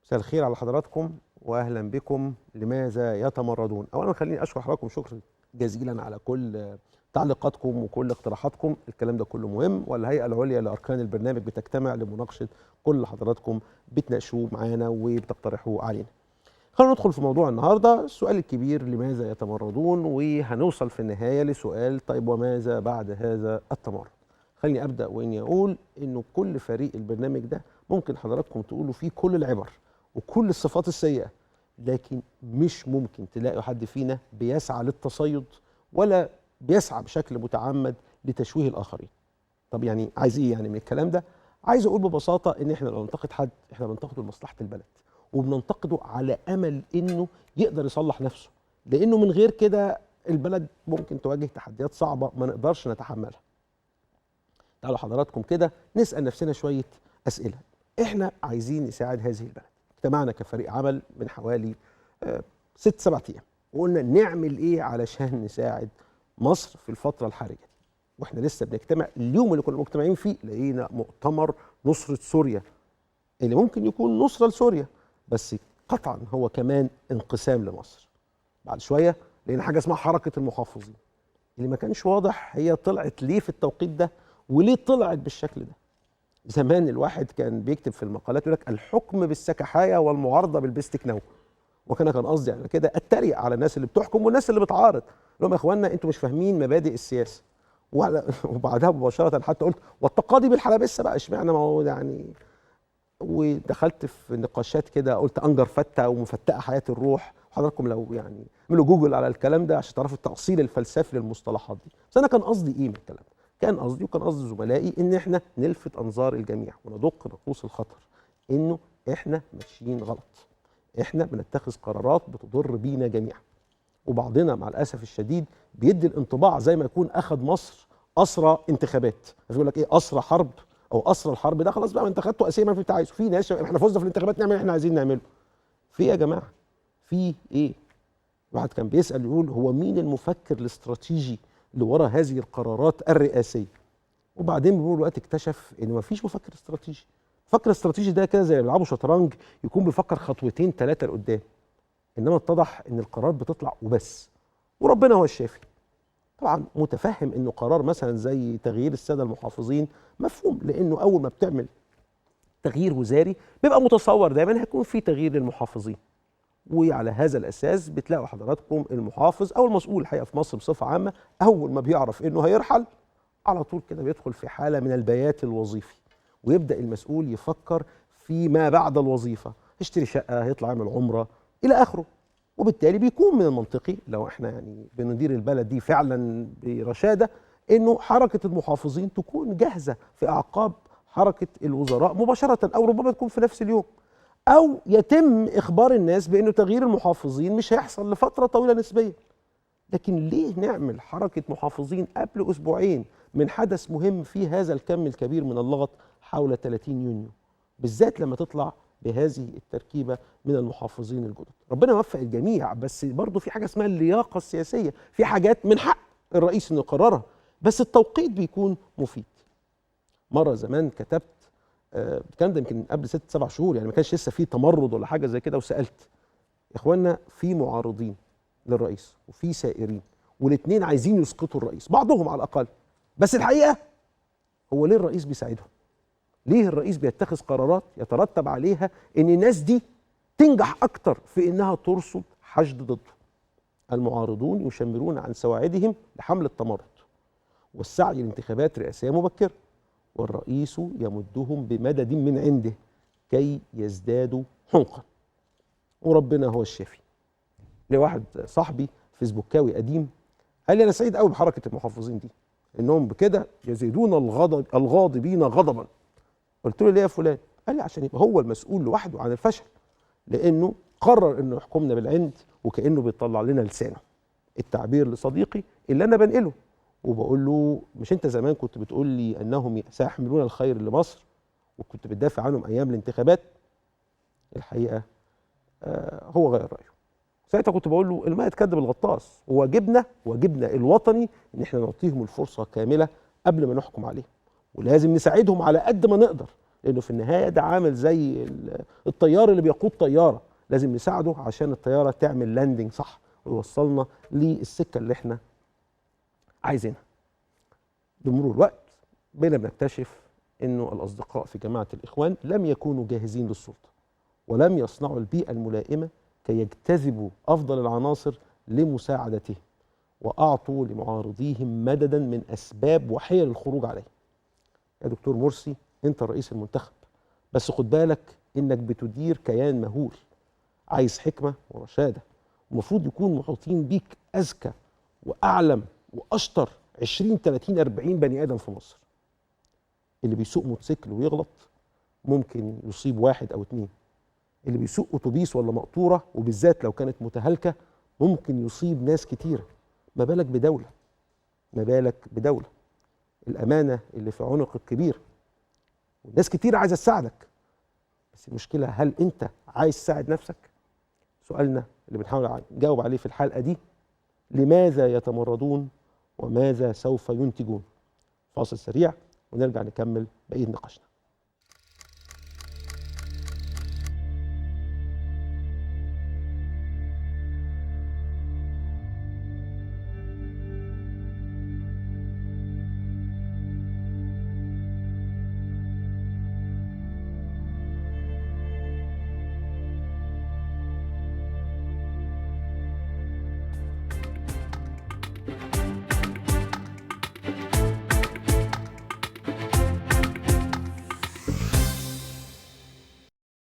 مساء الخير على حضراتكم واهلا بكم. لماذا يتمردون؟ اولا خليني اشكر حضراتكم شكرا جزيلا على كل تعليقاتكم وكل اقتراحاتكم. الكلام ده كله مهم، والهيئه العليا لاركان البرنامج بتجتمع لمناقشه كل اللي حضراتكم بتناقشوه معانا وبتقترحوه علينا. خلينا ندخل في موضوع النهارده، السؤال الكبير لماذا يتمردون، وهنوصل في النهايه لسؤال طيب وماذا بعد هذا التمرد؟ خليني ابدا واني اقول انه كل فريق البرنامج ده ممكن حضراتكم تقولوا فيه كل العبر وكل الصفات السيئه، لكن مش ممكن تلاقوا حد فينا بيسعى للتصيد ولا بيسعى بشكل متعمد لتشويه الاخرين. طب يعني عايز ايه يعني من الكلام ده؟ عايز اقول ببساطه ان احنا لو ننتقد حد احنا بننتقده لمصلحه البلد، وبننتقده على امل انه يقدر يصلح نفسه، لانه من غير كده البلد ممكن تواجه تحديات صعبه ما نقدرش نتحملها. تعالوا حضراتكم كده نسال نفسنا شويه اسئله. احنا عايزين نساعد هذه البلد، اجتمعنا كفريق عمل من حوالي 6-7 ايام وقلنا نعمل ايه علشان نساعد مصر في الفتره الحرجه دي. واحنا لسه بنجتمع اليوم اللي كنا مجتمعين فيه لقينا مؤتمر نصره سوريا، اللي ممكن يكون نصره لسوريا بس قطعا هو كمان انقسام لمصر. بعد شويه لقينا حاجه اسمها حركه المحافظين، اللي ما كانش واضح هي طلعت ليه في التوقيت ده وليه طلعت بالشكل ده. زمان الواحد كان بيكتب في المقالات يقول لك الحكم بالسكحايه والمعارضه بالبستكنو، وكان قصدي يعني كده اتريق على الناس اللي بتحكم والناس اللي بتعارض، لهم يا اخوانا انتوا مش فاهمين مبادئ السياسه. وبعدها مباشره حتى قلت والتقاضي بالحلبسه بقى اشمعنى، ما هو يعني. ودخلت في نقاشات كده قلت انجر فته ومفتقه حياه الروح، وحضراتكم لو يعني اعملوا جوجل على الكلام ده عشان تعرفوا التأصيل الفلسفي للمصطلحات دي. بس انا كان قصدي ايه من الكلام ده؟ كان قصدي وكان قصدي زملائي ان احنا نلفت انظار الجميع وندق ناقوس الخطر انه احنا ماشيين غلط، احنا بنتخذ قرارات بتضر بينا جميعا، وبعضنا مع الاسف الشديد بيدي الانطباع زي ما يكون اخذ مصر اسرى انتخابات. يقول لك ايه اسرى حرب او اسرى الحرب، ده خلاص بقى ما انت خدته اسير ما انت عايزه. في ناس احنا فزنا في الانتخابات نعمل اللي احنا عايزين نعمله. في ايه يا جماعه؟ في ايه؟ واحد كان بيسال يقول هو مين المفكر الاستراتيجي اللي ورا هذه القرارات الرئاسيه؟ وبعدين بمرور الوقت اكتشف ان ما فيش مفكر استراتيجي. المفكر الاستراتيجي ده كده زي اللي بيلعبوا شطرنج، يكون بيفكر خطوتين 3 لقدام، انما اتضح ان القرارات بتطلع وبس، وربنا هو الشافي. طبعا متفهم انه قرار مثلا زي تغيير الساده المحافظين مفهوم، لانه اول ما بتعمل تغيير وزاري بيبقى متصور دايما هيكون في تغيير للمحافظين، وعلى هذا الاساس بتلاقوا حضراتكم المحافظ او المسؤول الحقيقه في مصر بصفه عامه اول ما بيعرف انه هيرحل على طول كده بيدخل في حاله من البيات الوظيفي، ويبدا المسؤول يفكر فيما بعد الوظيفه، هيشتري شقه، هيطلع يعمل عمره الى اخره. وبالتالي بيكون من المنطقي لو احنا يعني بندير البلد دي فعلا برشاده انه حركه المحافظين تكون جاهزه في اعقاب حركه الوزراء مباشره، او ربما تكون في نفس اليوم، او يتم اخبار الناس بانه تغيير المحافظين مش هيحصل لفتره طويله نسبيا. لكن ليه نعمل حركه محافظين قبل اسبوعين من حدث مهم فيه هذا الكم الكبير من اللغط حول 30 يونيو، بالذات لما تطلع بهذه التركيبه من المحافظين الجدد؟ ربنا يوفق الجميع، بس برضه في حاجه اسمها اللياقه السياسيه، في حاجات من حق الرئيس انه يقررها بس التوقيت بيكون مفيد. مره زمان كتبت الكلام ده يمكن قبل 6-7 شهور، يعني ما كانش لسه في تمرد ولا حاجه زي كده، وسالت يا اخوانا في معارضين للرئيس وفي سائرين، والاثنين عايزين يسقطوا الرئيس بعضهم على الاقل، بس الحقيقه هو ليه الرئيس بيساعدهم؟ ليه الرئيس بيتخذ قرارات يترتب عليها ان الناس دي تنجح اكتر في انها ترصد حشد ضده؟ المعارضون يشمرون عن سواعدهم لحمل التمرد والسعي لانتخابات رئاسيه مبكره، والرئيس يمدهم بمدد من عنده كي يزدادوا حمقا، وربنا هو الشافي. لواحد صاحبي فيسبوكاوي قديم قال لي انا سعيد قوي بحركه المحافظين دي، انهم بكده يزيدون الغاضبين غضبا. قلت له ليه يا فلان؟ قال لي عشان يبقى هو المسؤول لوحده عن الفشل، لانه قرر انه يحكمنا بالعند وكانه بيطلع لنا لسانه. التعبير لصديقي اللي انا بنقله وبقول له مش انت زمان كنت بتقول لي انهم سيحملون الخير لمصر وكنت بتدافع عنهم ايام الانتخابات؟ الحقيقه هو غير رايه. ساعتها كنت بقول له الماء يتكدب الغطاس، وواجبنا الوطني ان احنا نعطيهم الفرصه كامله قبل ما نحكم عليهم، ولازم نساعدهم على قد ما نقدر لانه في النهايه ده عامل زي الطيار اللي بيقود طياره، لازم نساعده عشان الطياره تعمل لاندنج صح ويوصلنا للسكه اللي احنا عايزينها. بمرور الوقت بقينا بنكتشف انه الاصدقاء في جماعه الاخوان لم يكونوا جاهزين للسلطه، ولم يصنعوا البيئه الملائمه كي يجتذبوا افضل العناصر لمساعدتهم، واعطوا لمعارضيهم مددا من اسباب وحيل الخروج عليه. يا دكتور مرسي انت الرئيس المنتخب، بس خد بالك انك بتدير كيان مهول عايز حكمه ورشاده، ومفروض يكون محيطين بيك اذكى واعلم واشطر 20 30 40 بني ادم في مصر. اللي بيسوق موتوسيكل ويغلط ممكن يصيب واحد او اتنين، اللي بيسوق اتوبيس ولا مقطوره وبالذات لو كانت متهالكه ممكن يصيب ناس كتيره، ما بالك بدوله، ما بالك بدوله. الامانه اللي في عنق الكبير، والناس كتير عايزه تساعدك، بس المشكله هل انت عايز تساعد نفسك؟ سؤالنا اللي بنحاول نجاوب عليه في الحلقه دي، لماذا يتمردون وماذا سوف ينتجون؟ فاصل سريع ونرجع نكمل بقيه نقاشنا.